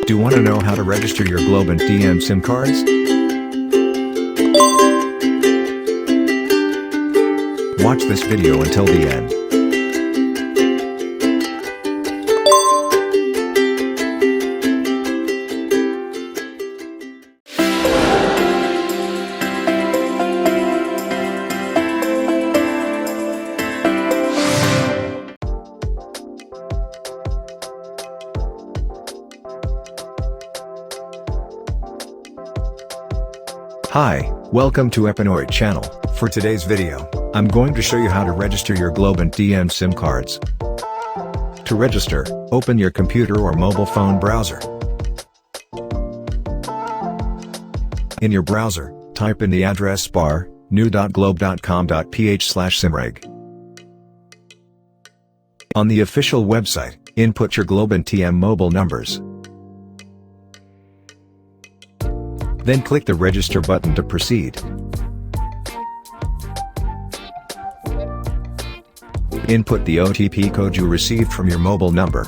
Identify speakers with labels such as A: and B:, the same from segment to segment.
A: Do you want to know how to register your Globant DM SIM cards? Watch this video until the end. Hi, welcome to Epinoid channel. For today's video, I'm going to show you how to register your Globant DM SIM cards. To register, open your computer or mobile phone browser. In your browser, type in the address bar, new.globe.com.ph/simreg. On the official website, input your Globant TM mobile numbers. Then click the register button to proceed. Input the OTP code you received from your mobile number.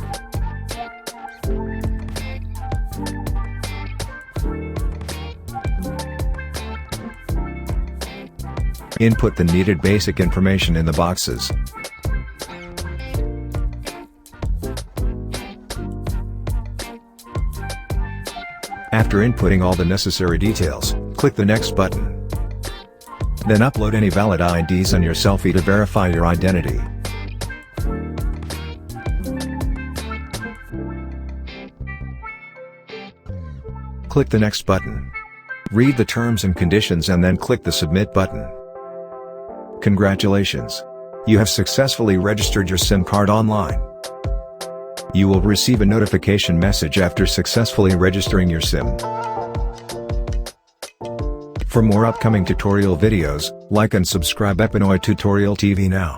A: Input the needed basic information in the boxes. After inputting all the necessary details, click the Next button. Then upload any valid IDs and your selfie to verify your identity. Click the Next button. Read the terms and conditions and then click the Submit button. Congratulations! You have successfully registered your SIM card online. You will receive a notification message after successfully registering your SIM. For more upcoming tutorial videos, like and subscribe Epinoid Tutorial TV now.